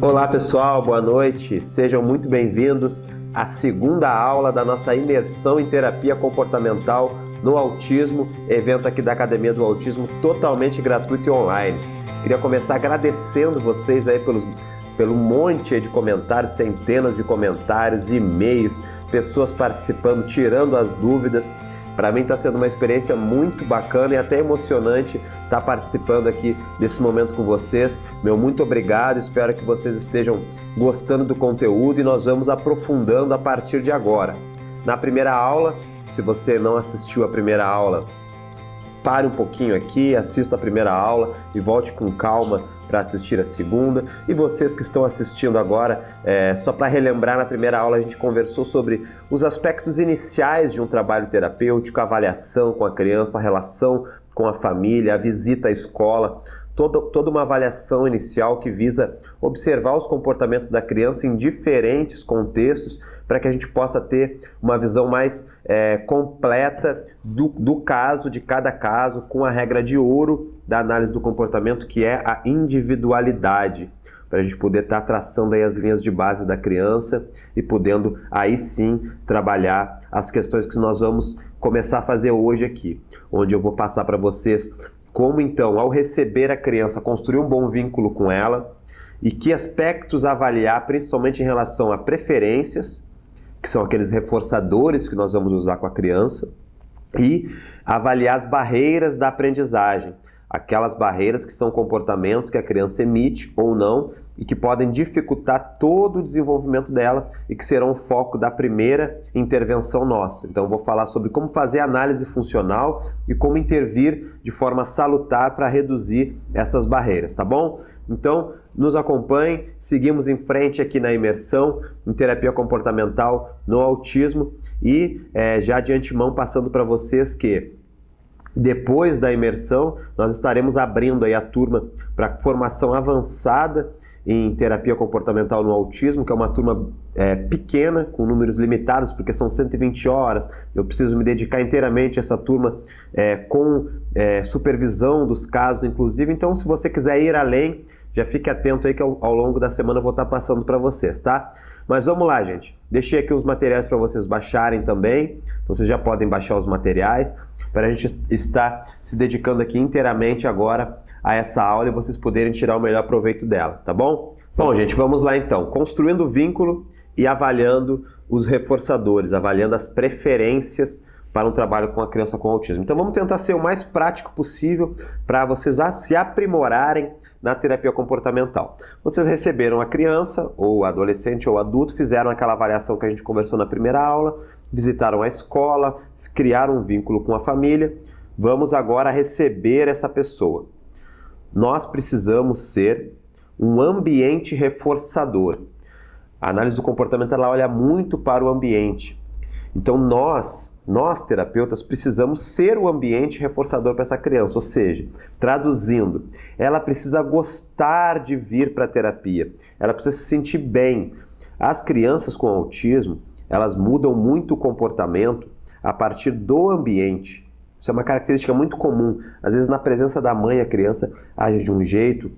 Olá pessoal, boa noite, sejam muito bem-vindos à segunda aula da nossa imersão em terapia comportamental no autismo, evento aqui da Academia do Autismo totalmente gratuito e online. Queria começar agradecendo vocês aí pelo monte de comentários, centenas de comentários, e-mails, pessoas participando, tirando as dúvidas. Para mim está sendo uma experiência muito bacana e até emocionante estar participando aqui desse momento com vocês. Meu muito obrigado, espero que vocês estejam gostando do conteúdo e nós vamos aprofundando a partir de agora. Na primeira aula, se você não assistiu a primeira aula, pare um pouquinho aqui, assista a primeira aula e volte com calma para assistir a segunda. E vocês que estão assistindo agora, só para relembrar, na primeira aula a gente conversou sobre os aspectos iniciais de um trabalho terapêutico, a avaliação com a criança, a relação com a família, a visita à escola, toda uma avaliação inicial que visa observar os comportamentos da criança em diferentes contextos para que a gente possa ter uma visão mais completa do caso, de cada caso, com a regra de ouro da análise do comportamento, que é a individualidade, para a gente poder estar traçando aí as linhas de base da criança e podendo aí sim trabalhar as questões que nós vamos começar a fazer hoje aqui, onde eu vou passar para vocês como então, ao receber a criança, construir um bom vínculo com ela e que aspectos avaliar, principalmente em relação a preferências, que são aqueles reforçadores que nós vamos usar com a criança, e avaliar as barreiras da aprendizagem, aquelas barreiras que são comportamentos que a criança emite ou não e que podem dificultar todo o desenvolvimento dela e que serão o foco da primeira intervenção nossa. Então eu vou falar sobre como fazer análise funcional e como intervir de forma salutar para reduzir essas barreiras, tá bom? Então nos acompanhem, seguimos em frente aqui na imersão em terapia comportamental no autismo e já de antemão passando para vocês que depois da imersão, nós estaremos abrindo aí a turma para formação avançada em terapia comportamental no autismo, que é uma turma pequena, com números limitados, porque são 120 horas. Eu preciso me dedicar inteiramente a essa turma com supervisão dos casos, inclusive. Então, se você quiser ir além, já fique atento aí que ao longo da semana eu vou estar passando para vocês, tá? Mas vamos lá, gente. Deixei aqui os materiais para vocês baixarem também. Então, vocês já podem baixar os materiais, para a gente estar se dedicando aqui inteiramente agora a essa aula e vocês poderem tirar o melhor proveito dela, tá bom? Bom, gente, vamos lá então. Construindo o vínculo e avaliando os reforçadores, avaliando as preferências para um trabalho com a criança com autismo. Então vamos tentar ser o mais prático possível para vocês se aprimorarem na terapia comportamental. Vocês receberam a criança, ou adolescente ou adulto, fizeram aquela avaliação que a gente conversou na primeira aula, visitaram a escola, criaram um vínculo com a família. Vamos agora receber essa pessoa. Nós precisamos ser um ambiente reforçador. A análise do comportamento ela olha muito para o ambiente. Então nós terapeutas precisamos ser o ambiente reforçador para essa criança, ou seja, traduzindo, ela precisa gostar de vir para a terapia, ela precisa se sentir bem. As crianças com autismo, elas mudam muito o comportamento a partir do ambiente. Isso é uma característica muito comum. Às vezes na presença da mãe a criança age de um jeito,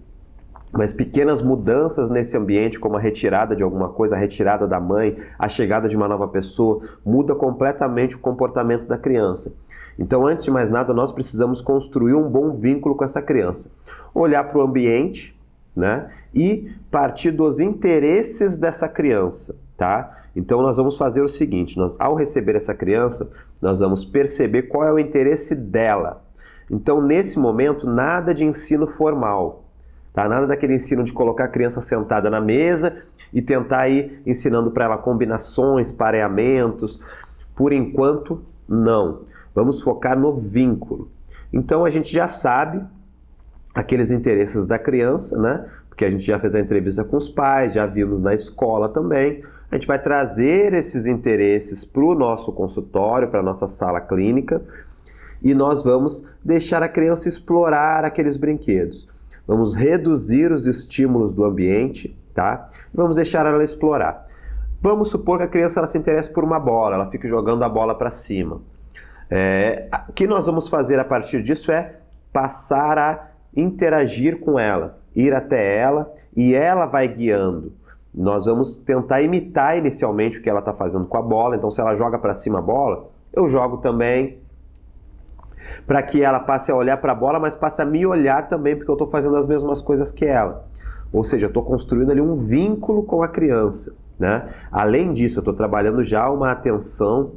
mas pequenas mudanças nesse ambiente, como a retirada de alguma coisa, a retirada da mãe, a chegada de uma nova pessoa, muda completamente o comportamento da criança. Então, antes de mais nada, nós precisamos construir um bom vínculo com essa criança. Olhar para o ambiente, né? E partir dos interesses dessa criança, tá? Então nós vamos fazer o seguinte, ao receber essa criança, nós vamos perceber qual é o interesse dela. Então nesse momento, nada de ensino formal, tá? Nada daquele ensino de colocar a criança sentada na mesa e tentar ir ensinando para ela combinações, pareamentos. Por enquanto, não. Vamos focar no vínculo. Então a gente já sabe aqueles interesses da criança, né? Porque a gente já fez a entrevista com os pais, já vimos na escola também. A gente vai trazer esses interesses para o nosso consultório, para a nossa sala clínica, e nós vamos deixar a criança explorar aqueles brinquedos. Vamos reduzir os estímulos do ambiente, tá? E vamos deixar ela explorar. Vamos supor que a criança ela se interessa por uma bola, ela fica jogando a bola para cima. O que nós vamos fazer a partir disso é passar a interagir com ela, ir até ela e ela vai guiando. Nós vamos tentar imitar inicialmente o que ela está fazendo com a bola. Então, se ela joga para cima a bola, eu jogo também, para que ela passe a olhar para a bola, mas passe a me olhar também, porque eu estou fazendo as mesmas coisas que ela. Ou seja, eu estou construindo ali um vínculo com a criança, né? Além disso, eu estou trabalhando já uma atenção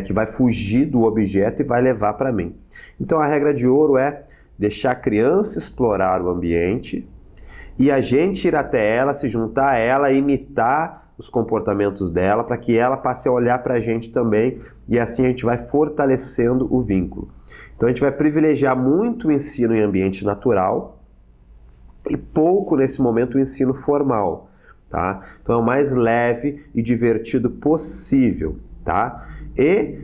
que vai fugir do objeto e vai levar para mim. Então, a regra de ouro é deixar a criança explorar o ambiente e a gente ir até ela, se juntar a ela, imitar os comportamentos dela, para que ela passe a olhar para a gente também, e assim a gente vai fortalecendo o vínculo. Então a gente vai privilegiar muito o ensino em ambiente natural e pouco nesse momento o ensino formal, tá? Então é o mais leve e divertido possível, tá? E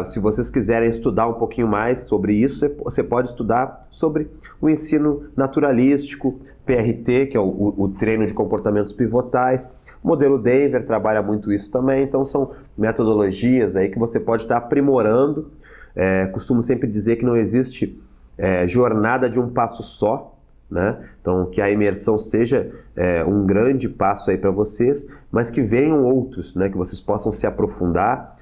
se vocês quiserem estudar um pouquinho mais sobre isso, você pode estudar sobre o ensino naturalístico, PRT, que é o treino de comportamentos pivotais. O modelo Denver trabalha muito isso também, então são metodologias aí que você pode estar aprimorando. Costumo sempre dizer que não existe jornada de um passo só, né? Então que a imersão seja um grande passo aí para vocês, mas que venham outros, né? Que vocês possam se aprofundar,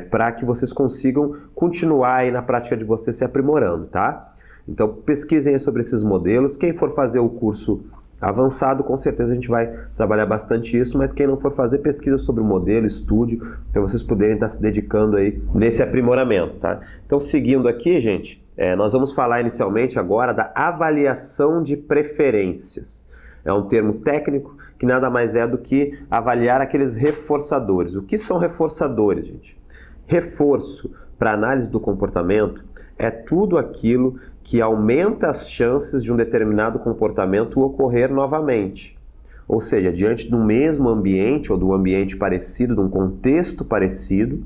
para que vocês consigam continuar aí na prática de vocês se aprimorando, tá? Então pesquisem sobre esses modelos. Quem for fazer o curso avançado, com certeza a gente vai trabalhar bastante isso, mas quem não for fazer, pesquisa sobre o modelo, estude, para vocês poderem estar se dedicando aí nesse aprimoramento, tá? Então, seguindo aqui, gente, nós vamos falar inicialmente agora da avaliação de preferências. É um termo técnico que nada mais é do que avaliar aqueles reforçadores. O que são reforçadores, gente? Reforço para análise do comportamento é tudo aquilo que aumenta as chances de um determinado comportamento ocorrer novamente. Ou seja, diante do mesmo ambiente ou do ambiente parecido, de um contexto parecido,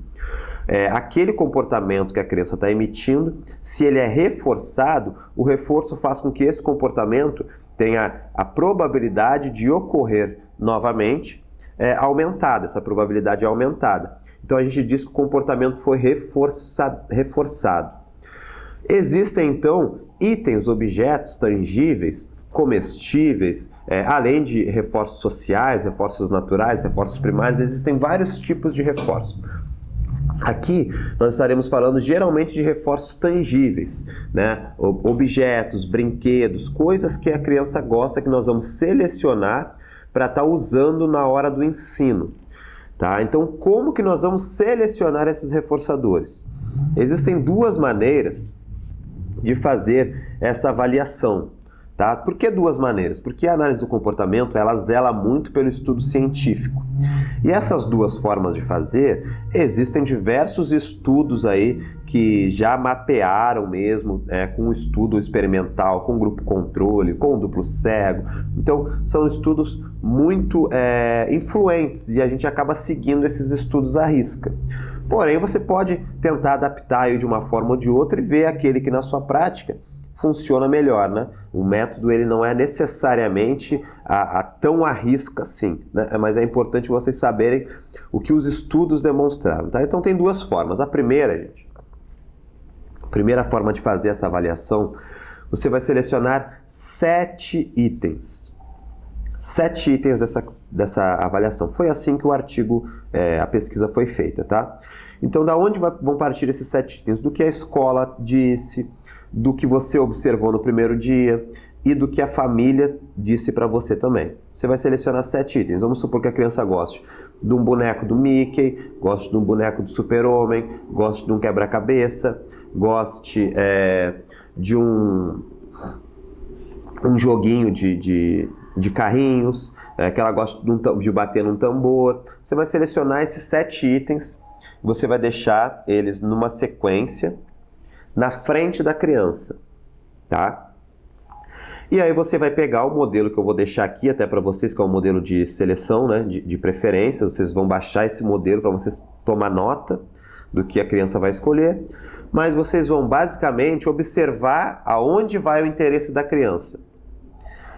aquele comportamento que a criança está emitindo, se ele é reforçado, o reforço faz com que esse comportamento tenha a probabilidade de ocorrer novamente aumentada, essa probabilidade é aumentada. Então a gente diz que o comportamento foi reforçado. Existem, então, itens, objetos tangíveis, comestíveis, além de reforços sociais, reforços naturais, reforços primários, existem vários tipos de reforço. Aqui nós estaremos falando geralmente de reforços tangíveis, né? Objetos, brinquedos, coisas que a criança gosta, que nós vamos selecionar para estar usando na hora do ensino. Tá? Então, como que nós vamos selecionar esses reforçadores? Existem duas maneiras de fazer essa avaliação. Tá? Por que duas maneiras? Porque a análise do comportamento ela zela muito pelo estudo científico. E essas duas formas de fazer, existem diversos estudos aí que já mapearam mesmo, com estudo experimental, com grupo controle, com duplo cego. Então, são estudos muito influentes e a gente acaba seguindo esses estudos à risca. Porém, você pode tentar adaptar aí de uma forma ou de outra e ver aquele que na sua prática funciona melhor, né? O método ele não é necessariamente tão à risca assim, né? Mas é importante vocês saberem o que os estudos demonstraram, tá? Então tem duas formas. A primeira, gente, a primeira forma de fazer essa avaliação, você vai selecionar 7 itens. 7 itens dessa avaliação. Foi assim que o artigo, a pesquisa foi feita, tá? Então, da onde vão partir esses 7 itens? Do que a escola disse, do que você observou no primeiro dia e do que a família disse para você também. Você vai selecionar 7 itens. Vamos supor que a criança goste de um boneco do Mickey, goste de um boneco do Super-Homem, goste de um quebra-cabeça, goste de um joguinho de carrinhos, que ela gosta de bater num tambor. Você vai selecionar esses 7 itens, você vai deixar eles numa sequência na frente da criança, tá? E aí você vai pegar o modelo que eu vou deixar aqui até para vocês, que é um modelo de seleção, né, de preferências. Vocês vão baixar esse modelo para vocês tomar nota do que a criança vai escolher, mas vocês vão basicamente observar aonde vai o interesse da criança.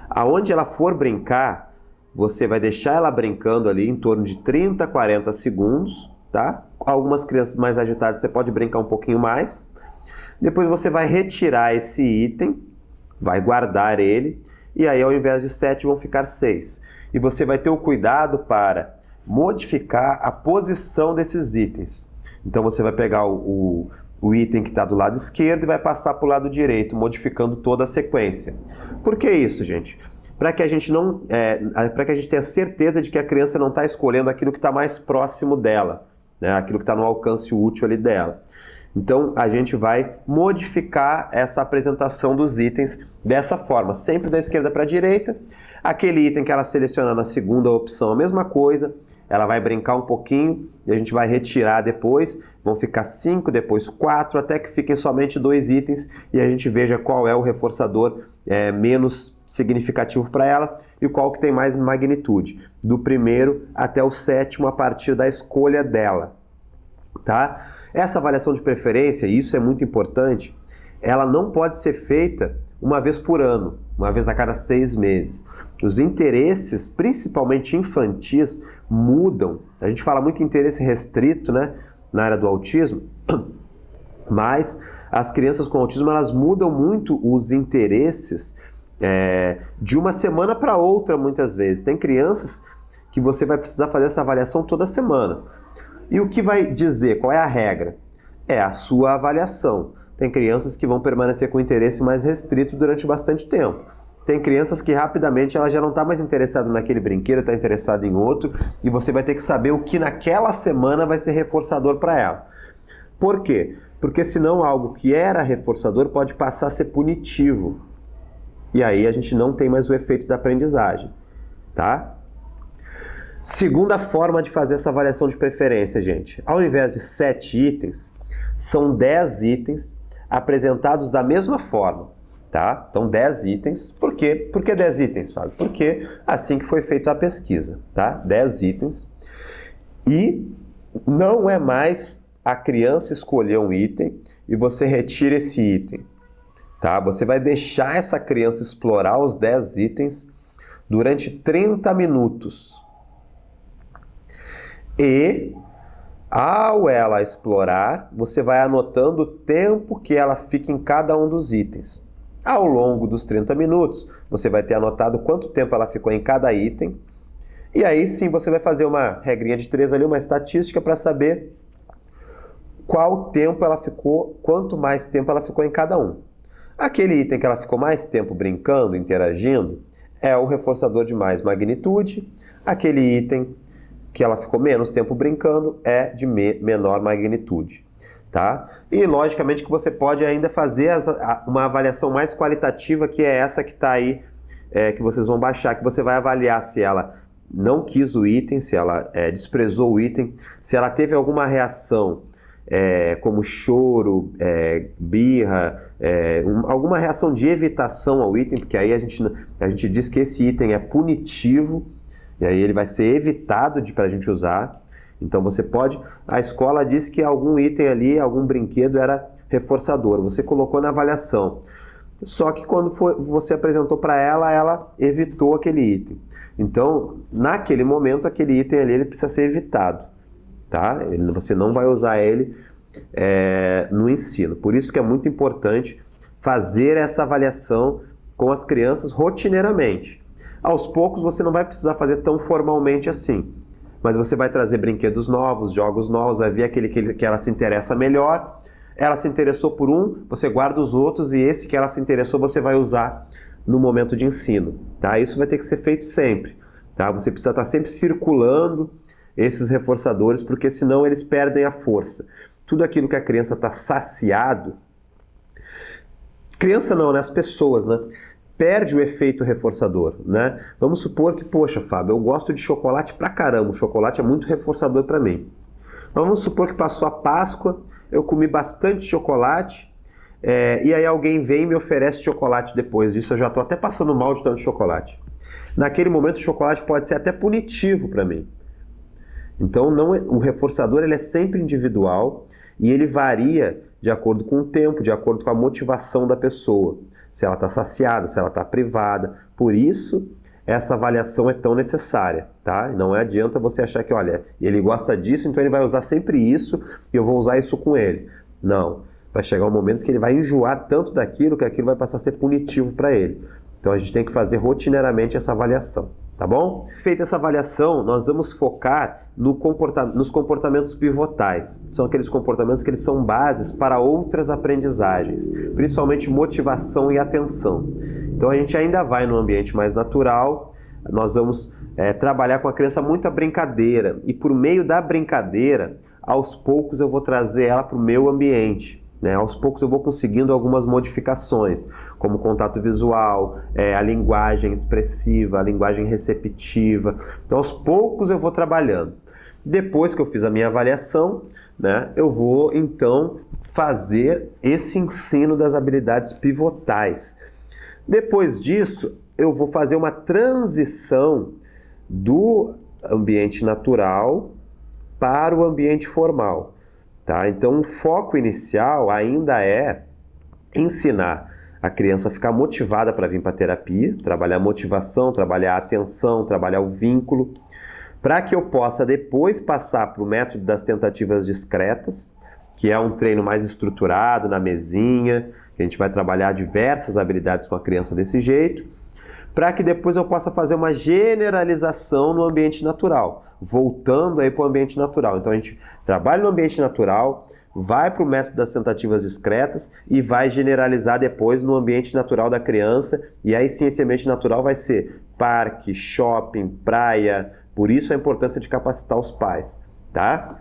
Aonde ela for brincar, você vai deixar ela brincando ali em torno de 30 a 40 segundos, tá? Algumas crianças mais agitadas você pode brincar um pouquinho mais. Depois você vai retirar esse item, vai guardar ele, e aí ao invés de 7 vão ficar 6. E você vai ter o cuidado para modificar a posição desses itens. Então você vai pegar o item que está do lado esquerdo e vai passar para o lado direito, modificando toda a sequência. Por que isso, gente? Para que a gente tenha certeza de que a criança não está escolhendo aquilo que está mais próximo dela, né? Aquilo que está no alcance útil ali dela. Então a gente vai modificar essa apresentação dos itens dessa forma, sempre da esquerda para a direita. Aquele item que ela selecionar na segunda opção, a mesma coisa, ela vai brincar um pouquinho e a gente vai retirar depois, vão ficar 5, depois 4, até que fiquem somente 2 itens e a gente veja qual é o reforçador menos significativo para ela e qual que tem mais magnitude, do primeiro até o 7º a partir da escolha dela, tá? Essa avaliação de preferência, e isso é muito importante, ela não pode ser feita uma vez por ano, uma vez a cada 6 meses. Os interesses, principalmente infantis, mudam. A gente fala muito em interesse restrito, né, na área do autismo, mas as crianças com autismo elas mudam muito os interesses de uma semana para outra, muitas vezes. Tem crianças que você vai precisar fazer essa avaliação toda semana. E o que vai dizer? Qual é a regra? É a sua avaliação. Tem crianças que vão permanecer com interesse mais restrito durante bastante tempo. Tem crianças que rapidamente ela já não está mais interessada naquele brinquedo, está interessada em outro, e você vai ter que saber o que naquela semana vai ser reforçador para ela. Por quê? Porque senão algo que era reforçador pode passar a ser punitivo. E aí a gente não tem mais o efeito da aprendizagem, tá? Segunda forma de fazer essa avaliação de preferência, gente. Ao invés de 7 itens, são 10 itens apresentados da mesma forma, tá? Então 10 itens. Por quê? Por que 10 itens, Fábio? Porque assim que foi feita a pesquisa, tá? 10 itens. E não é mais a criança escolher um item e você retira esse item, tá? Você vai deixar essa criança explorar os 10 itens durante 30 minutos. E, ao ela explorar, você vai anotando o tempo que ela fica em cada um dos itens. Ao longo dos 30 minutos, você vai ter anotado quanto tempo ela ficou em cada item. E aí sim, você vai fazer uma regrinha de 3 ali, uma estatística para saber qual tempo ela ficou, quanto mais tempo ela ficou em cada um. Aquele item que ela ficou mais tempo brincando, interagindo, é o reforçador de mais magnitude. Aquele item que ela ficou menos tempo brincando é de menor magnitude, tá? E logicamente que você pode ainda fazer uma avaliação mais qualitativa, que é essa que está aí, que vocês vão baixar, que você vai avaliar se ela não quis o item, se ela desprezou o item, se ela teve alguma reação, como choro, birra, alguma reação de evitação ao item, porque aí a gente diz que esse item é punitivo, e aí ele vai ser evitado para a gente usar. Então você pode... A escola disse que algum item ali, algum brinquedo era reforçador. Você colocou na avaliação. Só que quando você apresentou para ela, ela evitou aquele item. Então, naquele momento, aquele item ali ele precisa ser evitado, tá? Você não vai usar ele no ensino. Por isso que é muito importante fazer essa avaliação com as crianças rotineiramente. Aos poucos você não vai precisar fazer tão formalmente assim, mas você vai trazer brinquedos novos, jogos novos, vai ver aquele que ela se interessa melhor. Ela se interessou por um, você guarda os outros e esse que ela se interessou você vai usar no momento de ensino, tá? Isso vai ter que ser feito sempre, tá? Você precisa estar sempre circulando esses reforçadores, porque senão eles perdem a força. Tudo aquilo que a criança está saciado, criança não, né? As pessoas, né? Perde o efeito reforçador, né? Vamos supor que, poxa, Fábio, eu gosto de chocolate pra caramba, o chocolate é muito reforçador para mim. Vamos supor que passou a Páscoa, eu comi bastante chocolate, e aí alguém vem e me oferece chocolate depois disso, eu já estou até passando mal de tanto chocolate. Naquele momento o chocolate pode ser até punitivo para mim. Então o reforçador ele é sempre individual e ele varia de acordo com o tempo, de acordo com a motivação da pessoa. Se ela está saciada, se ela está privada. Por isso, essa avaliação é tão necessária, tá? Não adianta você achar que, olha, ele gosta disso, então ele vai usar sempre isso e eu vou usar isso com ele. Não. vai chegar um momento que ele vai enjoar tanto daquilo que aquilo vai passar a ser punitivo para ele. Então a gente tem que fazer rotineiramente essa avaliação, tá bom? Feita essa avaliação, nós vamos focar nos comportamentos pivotais. São aqueles comportamentos que eles são bases para outras aprendizagens, principalmente motivação e atenção. Então a gente ainda vai no ambiente mais natural, nós vamos trabalhar com a criança muita brincadeira, e por meio da brincadeira, aos poucos eu vou trazer ela para o meu ambiente. Aos poucos eu vou conseguindo algumas modificações, como contato visual, a linguagem expressiva, a linguagem receptiva. Então, aos poucos eu vou trabalhando. Depois que eu fiz a minha avaliação, eu vou, então, fazer esse ensino das habilidades pivotais. Depois disso, eu vou fazer uma transição do ambiente natural para o ambiente formal. Tá? Então, o foco inicial ainda é ensinar a criança a ficar motivada para vir para a terapia, trabalhar a motivação, trabalhar a atenção, trabalhar o vínculo, para que eu possa depois passar para o método das tentativas discretas, que é um treino mais estruturado na mesinha, que a gente vai trabalhar diversas habilidades com a criança desse jeito, para que depois eu possa fazer uma generalização no ambiente natural, voltando aí para o ambiente natural. Então a gente trabalha no ambiente natural, vai para o método das tentativas discretas e vai generalizar depois no ambiente natural da criança, e aí sim esse ambiente natural vai ser parque, shopping, praia, por isso a importância de capacitar os pais, tá?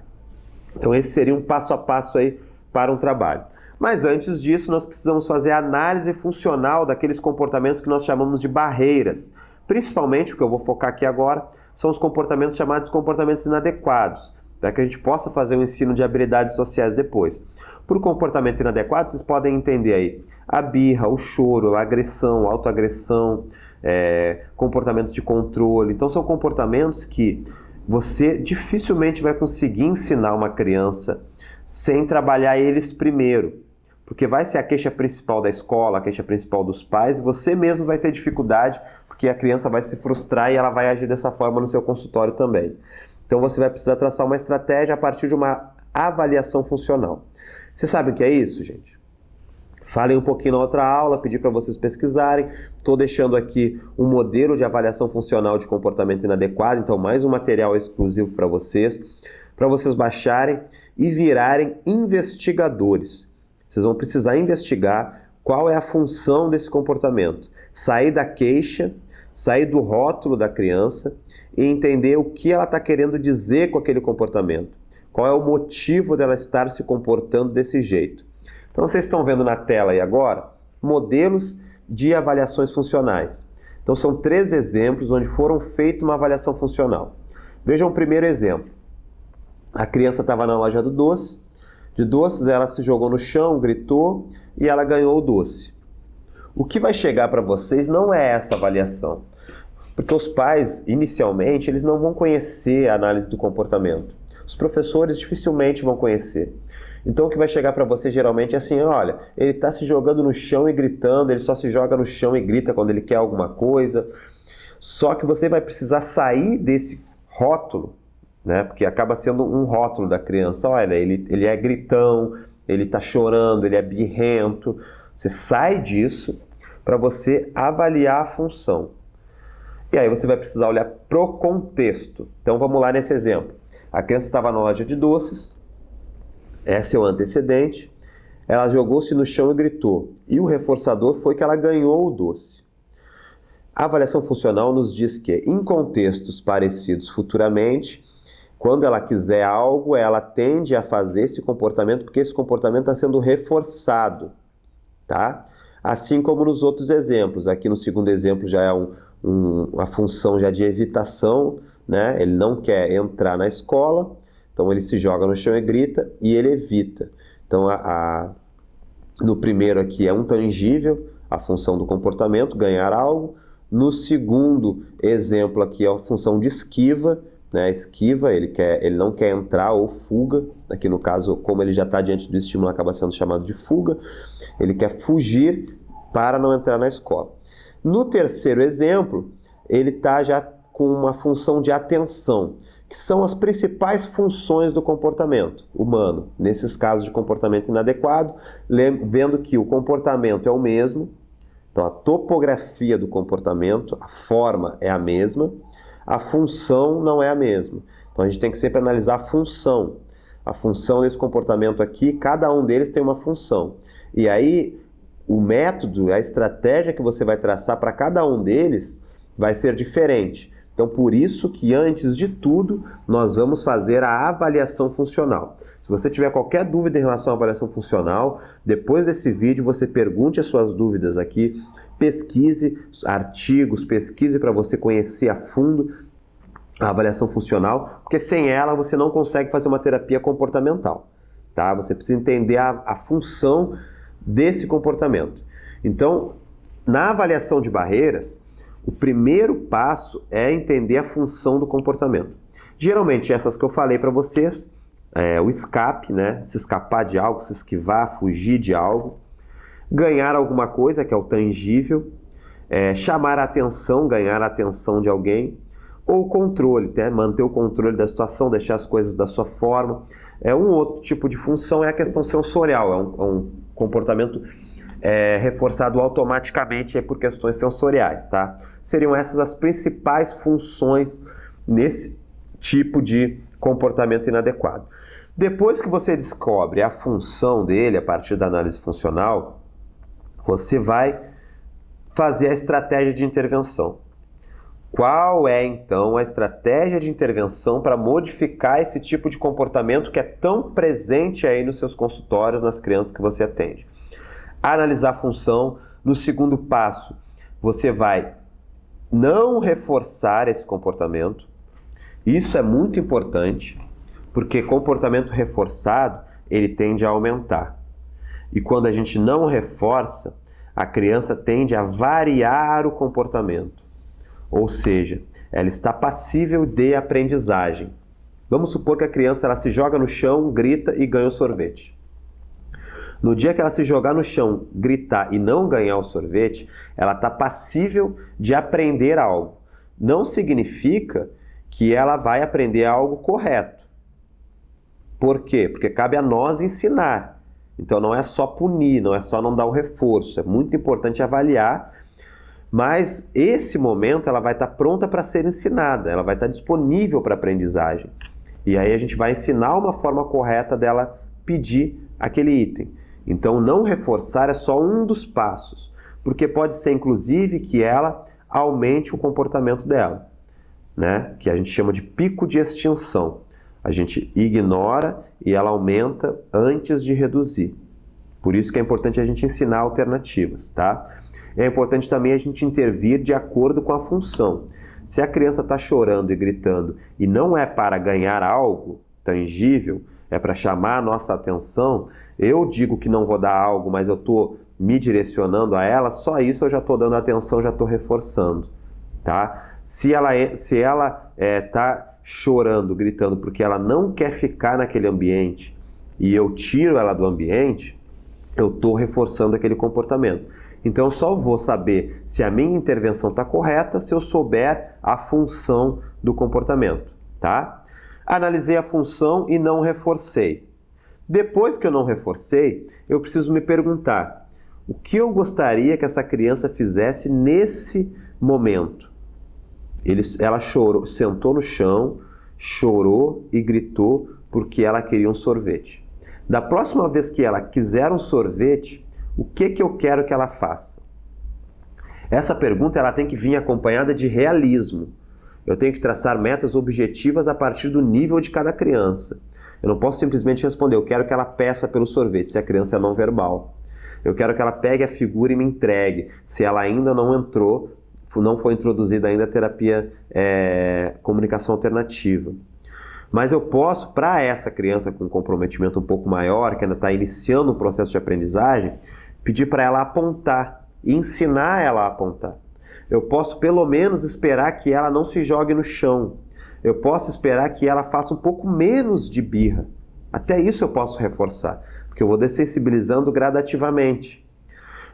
Então esse seria um passo a passo aí para um trabalho. Mas antes disso, nós precisamos fazer a análise funcional daqueles comportamentos que nós chamamos de barreiras. Principalmente, o que eu vou focar aqui agora, são os comportamentos chamados de comportamentos inadequados, para que a gente possa fazer o ensino de habilidades sociais depois. Por comportamento inadequado, vocês podem entender aí a birra, o choro, a agressão, a autoagressão, comportamentos de controle. Então, são comportamentos que você dificilmente vai conseguir ensinar uma criança sem trabalhar eles primeiro. Porque vai ser a queixa principal da escola, a queixa principal dos pais, e você mesmo vai ter dificuldade, porque a criança vai se frustrar e ela vai agir dessa forma no seu consultório também. Então você vai precisar traçar uma estratégia a partir de uma avaliação funcional. Vocês sabem o que é isso, gente? Falem um pouquinho na outra aula, pedi para vocês pesquisarem. Estou deixando aqui um modelo de avaliação funcional de comportamento inadequado, então mais um material exclusivo para vocês baixarem e virarem investigadores. Vocês vão precisar investigar qual é a função desse comportamento. Sair da queixa, sair do rótulo da criança e entender o que ela está querendo dizer com aquele comportamento. Qual é o motivo dela estar se comportando desse jeito. Então vocês estão vendo na tela aí agora modelos de avaliações funcionais. Então são 3 exemplos onde foram feita uma avaliação funcional. Vejam o primeiro exemplo. A criança estava na loja de doces, ela se jogou no chão, gritou e ela ganhou o doce. O que vai chegar para vocês não é essa avaliação, porque os pais, inicialmente, eles não vão conhecer a análise do comportamento. Os professores dificilmente vão conhecer. Então o que vai chegar para você geralmente é assim, olha, ele está se jogando no chão e gritando, ele só se joga no chão e grita quando ele quer alguma coisa. Só que você vai precisar sair desse rótulo, porque acaba sendo um rótulo da criança. Olha, ele é gritão, ele está chorando, ele é birrento. Você sai disso para você avaliar a função. E aí você vai precisar olhar pro contexto. Então vamos lá nesse exemplo. A criança estava na loja de doces, esse é o antecedente, ela jogou-se no chão e gritou. E o reforçador foi que ela ganhou o doce. A avaliação funcional nos diz que, em contextos parecidos futuramente, quando ela quiser algo, ela tende a fazer esse comportamento, porque esse comportamento está sendo reforçado, tá? Assim como nos outros exemplos. Aqui no segundo exemplo já é uma função já de evitação, Ele não quer entrar na escola, então ele se joga no chão e grita, e ele evita. Então, no primeiro aqui é um tangível, a função do comportamento, ganhar algo. No segundo exemplo aqui é a função de esquiva, esquiva, ele não quer entrar, ou fuga. Aqui no caso, como ele já está diante do estímulo, acaba sendo chamado de fuga. Ele quer fugir para não entrar na escola. No terceiro exemplo, ele está já com uma função de atenção, que são as principais funções do comportamento humano. Nesses casos de comportamento inadequado, vendo que o comportamento é o mesmo, então a topografia do comportamento, a forma é a mesma, a função não é a mesma. Então a gente tem que sempre analisar a função. A função desse comportamento aqui, cada um deles tem uma função. E aí o método, a estratégia que você vai traçar para cada um deles vai ser diferente. Então, por isso que, antes de tudo, nós vamos fazer a avaliação funcional. Se você tiver qualquer dúvida em relação à avaliação funcional, depois desse vídeo você pergunte as suas dúvidas aqui, pesquise artigos, pesquise para você conhecer a fundo a avaliação funcional, porque sem ela você não consegue fazer uma terapia comportamental, tá? Você precisa entender a função desse comportamento. Então, na avaliação de barreiras, o primeiro passo é entender a função do comportamento. Geralmente, essas que eu falei para vocês, o escape, né? Se escapar de algo, se esquivar, fugir de algo. Ganhar alguma coisa, que é o tangível. Chamar a atenção, ganhar a atenção de alguém. Ou controle, né? Manter o controle da situação, deixar as coisas da sua forma. Um outro tipo de função é a questão sensorial, é um comportamento reforçado automaticamente por questões sensoriais, tá? Seriam essas as principais funções nesse tipo de comportamento inadequado. Depois que você descobre a função dele, a partir da análise funcional, você vai fazer a estratégia de intervenção. Qual é, então, a estratégia de intervenção para modificar esse tipo de comportamento que é tão presente aí nos seus consultórios, nas crianças que você atende? Analisar a função. No segundo passo, você vai não reforçar esse comportamento. Isso é muito importante, porque comportamento reforçado, ele tende a aumentar. E quando a gente não reforça, a criança tende a variar o comportamento. Ou seja, ela está passível de aprendizagem. Vamos supor que a criança ela se joga no chão, grita e ganha o sorvete. No dia que ela se jogar no chão, gritar e não ganhar o sorvete, ela está passível de aprender algo. Não significa que ela vai aprender algo correto. Por quê? Porque cabe a nós ensinar. Então não é só punir, não é só não dar o reforço. É muito importante avaliar, mas esse momento ela vai estar pronta para ser ensinada, ela vai estar disponível para aprendizagem. E aí a gente vai ensinar uma forma correta dela pedir aquele item. Então, não reforçar é só um dos passos, porque pode ser, inclusive, que ela aumente o comportamento dela, né? Que a gente chama de pico de extinção. A gente ignora e ela aumenta antes de reduzir. Por isso que é importante a gente ensinar alternativas, tá? É importante também a gente intervir de acordo com a função. Se a criança está chorando e gritando e não é para ganhar algo tangível, é para chamar a nossa atenção, eu digo que não vou dar algo, mas eu estou me direcionando a ela, só isso eu já estou dando atenção, já estou reforçando, tá? Se ela está chorando, gritando, porque ela não quer ficar naquele ambiente e eu tiro ela do ambiente, eu estou reforçando aquele comportamento. Então eu só vou saber se a minha intervenção está correta se eu souber a função do comportamento, tá? Analisei a função e não reforcei. Depois que eu não reforcei, eu preciso me perguntar: o que eu gostaria que essa criança fizesse nesse momento? Ela chorou, sentou no chão, chorou e gritou porque ela queria um sorvete. Da próxima vez que ela quiser um sorvete, o que eu quero que ela faça? Essa pergunta ela tem que vir acompanhada de realismo. Eu tenho que traçar metas objetivas a partir do nível de cada criança. Eu não posso simplesmente responder, eu quero que ela peça pelo sorvete, se a criança é não verbal. Eu quero que ela pegue a figura e me entregue, se ela ainda não entrou, não foi introduzida ainda a terapia comunicação alternativa. Mas eu posso, para essa criança com um comprometimento um pouco maior, que ainda está iniciando um processo de aprendizagem, pedir para ela apontar, e ensinar ela a apontar. Eu posso pelo menos esperar que ela não se jogue no chão. Eu posso esperar que ela faça um pouco menos de birra. Até isso eu posso reforçar, porque eu vou dessensibilizando gradativamente.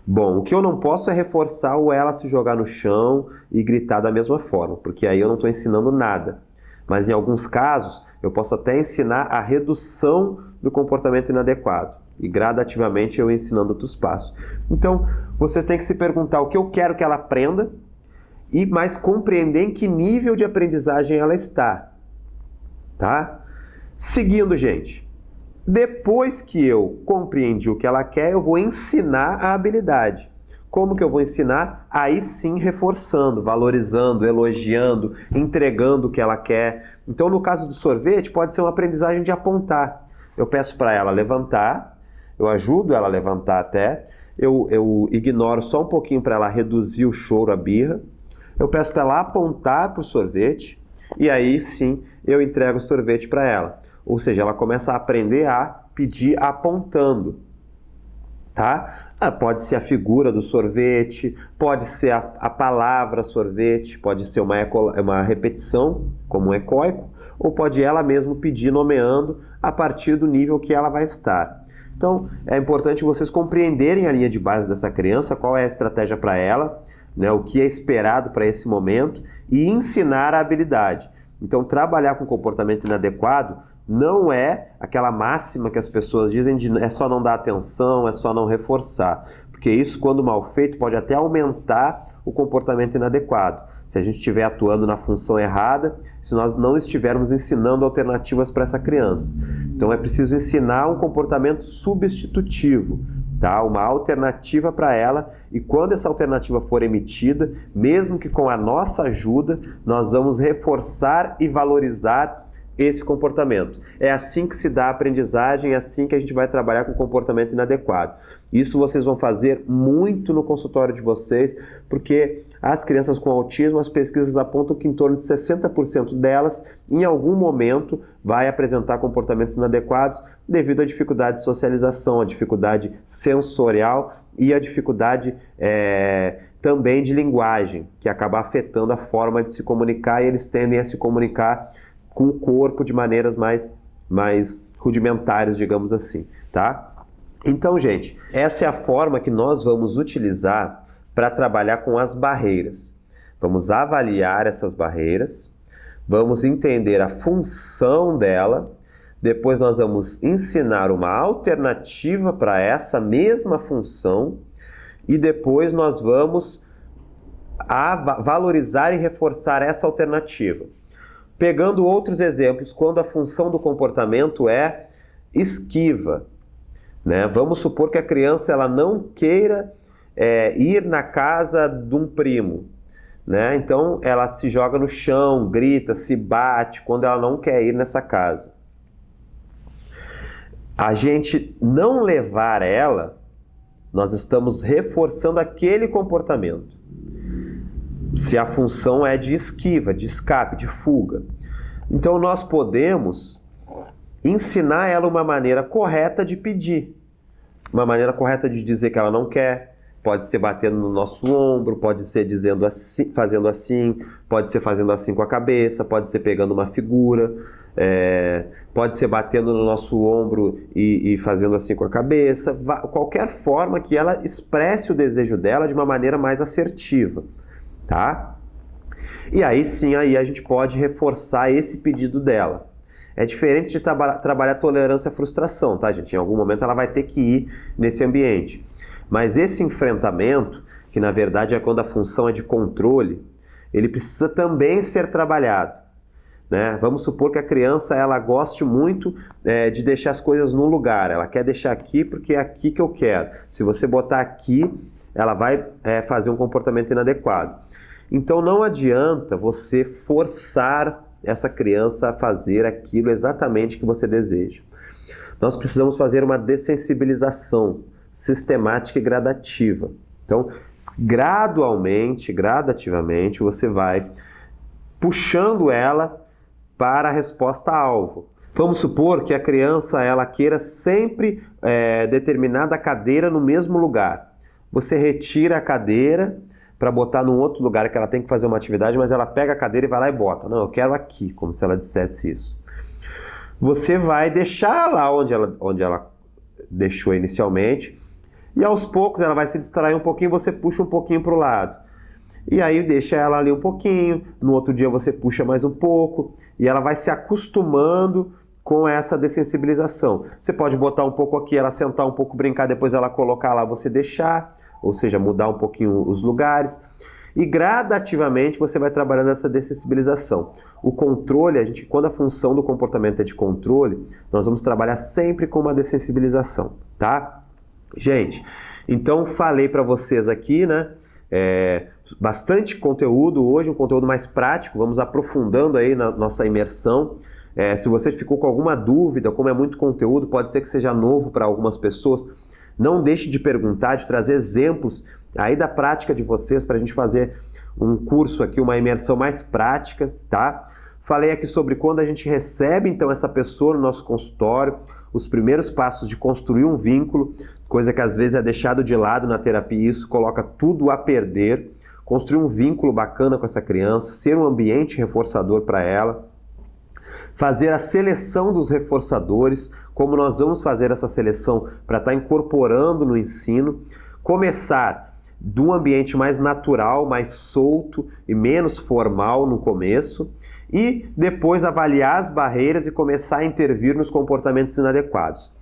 Bom, o que eu não posso é reforçar ou ela se jogar no chão e gritar da mesma forma, porque aí eu não estou ensinando nada. Mas em alguns casos, eu posso até ensinar a redução do comportamento inadequado. E gradativamente eu ensinando outros passos. Então, vocês têm que se perguntar o que eu quero que ela aprenda e mais compreender em que nível de aprendizagem ela está. Tá? Seguindo, gente. Depois que eu compreendi o que ela quer, eu vou ensinar a habilidade. Como que eu vou ensinar? Aí sim reforçando, valorizando, elogiando, entregando o que ela quer. Então, no caso do sorvete, pode ser uma aprendizagem de apontar. Eu peço para ela levantar, eu ajudo ela a levantar até, eu ignoro só um pouquinho para ela reduzir o choro, a birra. Eu peço para ela apontar para o sorvete e aí sim eu entrego o sorvete para ela. Ou seja, ela começa a aprender a pedir apontando, tá? Pode ser a figura do sorvete, pode ser a palavra sorvete, pode ser uma repetição, como um ecoico, ou pode ela mesma pedir nomeando a partir do nível que ela vai estar. Então, é importante vocês compreenderem a linha de base dessa criança, qual é a estratégia para ela, né, o que é esperado para esse momento e ensinar a habilidade. Então, trabalhar com comportamento inadequado não é aquela máxima que as pessoas dizem de é só não dar atenção, é só não reforçar. Porque isso, quando mal feito, pode até aumentar o comportamento inadequado. Se a gente estiver atuando na função errada, se nós não estivermos ensinando alternativas para essa criança. Então é preciso ensinar um comportamento substitutivo, tá? Uma alternativa para ela, e quando essa alternativa for emitida, mesmo que com a nossa ajuda, nós vamos reforçar e valorizar esse comportamento. É assim que se dá a aprendizagem, é assim que a gente vai trabalhar com comportamento inadequado. Isso vocês vão fazer muito no consultório de vocês, porque as crianças com autismo, as pesquisas apontam que em torno de 60% delas, em algum momento, vai apresentar comportamentos inadequados devido à dificuldade de socialização, à dificuldade sensorial e à dificuldade também de linguagem, que acaba afetando a forma de se comunicar, e eles tendem a se comunicar com o corpo de maneiras mais rudimentares, digamos assim, tá? Então, gente, essa é a forma que nós vamos utilizar para trabalhar com as barreiras. Vamos avaliar essas barreiras, vamos entender a função dela, depois nós vamos ensinar uma alternativa para essa mesma função e depois nós vamos valorizar e reforçar essa alternativa. Pegando outros exemplos, quando a função do comportamento é esquiva, né? Vamos supor que a criança ela não queira ir na casa de um primo, né? Então ela se joga no chão, grita, se bate quando ela não quer ir nessa casa. A gente não levar ela, nós estamos reforçando aquele comportamento. Se a função é de esquiva, de escape, de fuga. Então nós podemos ensinar ela uma maneira correta de pedir. Uma maneira correta de dizer que ela não quer. Pode ser batendo no nosso ombro, pode ser dizendo assim, fazendo assim, pode ser fazendo assim com a cabeça, pode ser pegando uma figura, pode ser batendo no nosso ombro e fazendo assim com a cabeça. Qualquer forma que ela expresse o desejo dela de uma maneira mais assertiva. Tá? E aí sim, aí a gente pode reforçar esse pedido dela. É diferente de trabalhar tolerância à frustração, tá, gente? Em algum momento ela vai ter que ir nesse ambiente. Mas esse enfrentamento, que na verdade é quando a função é de controle, ele precisa também ser trabalhado, né? Vamos supor que a criança ela goste muito de deixar as coisas num lugar. Ela quer deixar aqui porque é aqui que eu quero. Se você botar aqui, ela vai fazer um comportamento inadequado. Então não adianta você forçar essa criança a fazer aquilo exatamente que você deseja. Nós precisamos fazer uma dessensibilização sistemática e gradativa. Então, gradativamente, você vai puxando ela para a resposta-alvo. Vamos supor que a criança ela queira sempre determinada cadeira no mesmo lugar. Você retira a cadeira para botar num outro lugar que ela tem que fazer uma atividade, mas ela pega a cadeira e vai lá e bota. Não, eu quero aqui, como se ela dissesse isso. Você vai deixar lá onde ela deixou inicialmente, e aos poucos ela vai se distrair um pouquinho, você puxa um pouquinho para o lado. E aí deixa ela ali um pouquinho, no outro dia você puxa mais um pouco, e ela vai se acostumando com essa dessensibilização. Você pode botar um pouco aqui, ela sentar um pouco, brincar, depois ela colocar lá, você deixar, ou seja, mudar um pouquinho os lugares. E gradativamente você vai trabalhando essa dessensibilização. O controle, quando a função do comportamento é de controle, nós vamos trabalhar sempre com uma dessensibilização, tá? Gente, então falei para vocês aqui, né? Bastante conteúdo hoje, um conteúdo mais prático, vamos aprofundando aí na nossa imersão. Se você ficou com alguma dúvida, como é muito conteúdo, pode ser que seja novo para algumas pessoas, não deixe de perguntar, de trazer exemplos aí da prática de vocês para a gente fazer um curso aqui, uma imersão mais prática, tá? Falei aqui sobre quando a gente recebe então essa pessoa no nosso consultório, os primeiros passos de construir um vínculo, coisa que às vezes é deixado de lado na terapia, e isso coloca tudo a perder. Construir um vínculo bacana com essa criança, ser um ambiente reforçador para ela, fazer a seleção dos reforçadores, como nós vamos fazer essa seleção para estar incorporando no ensino, começar de um ambiente mais natural, mais solto e menos formal no começo, e depois avaliar as barreiras e começar a intervir nos comportamentos inadequados.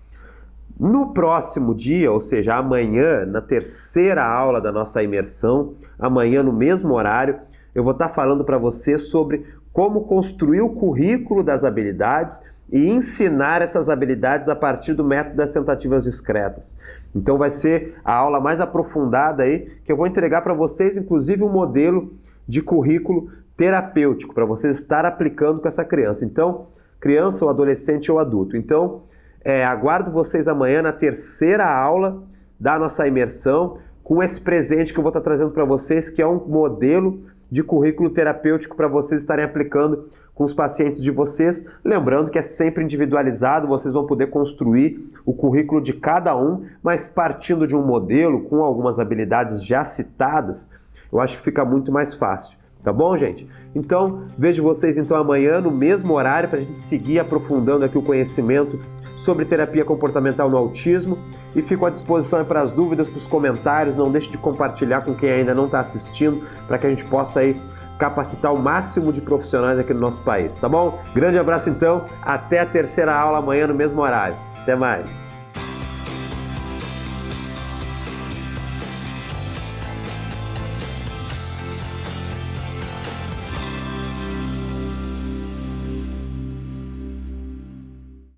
No próximo dia, ou seja, amanhã, na terceira aula da nossa imersão, amanhã no mesmo horário, eu vou estar falando para você sobre como construir o currículo das habilidades e ensinar essas habilidades a partir do método das tentativas discretas. Então vai ser a aula mais aprofundada aí, que eu vou entregar para vocês, inclusive, um modelo de currículo terapêutico para vocês estar aplicando com essa criança. Então, criança ou adolescente ou adulto. Então, aguardo vocês amanhã na terceira aula da nossa imersão com esse presente que eu vou estar trazendo para vocês, que é um modelo de currículo terapêutico para vocês estarem aplicando com os pacientes de vocês. Lembrando que é sempre individualizado, vocês vão poder construir o currículo de cada um, mas partindo de um modelo com algumas habilidades já citadas, eu acho que fica muito mais fácil. Tá bom, gente? Então, vejo vocês então amanhã no mesmo horário para a gente seguir aprofundando aqui o conhecimento sobre terapia comportamental no autismo, e fico à disposição para as dúvidas, para os comentários. Não deixe de compartilhar com quem ainda não está assistindo, para que a gente possa aí capacitar o máximo de profissionais aqui no nosso país, tá bom? Grande abraço então, até a terceira aula amanhã no mesmo horário. Até mais!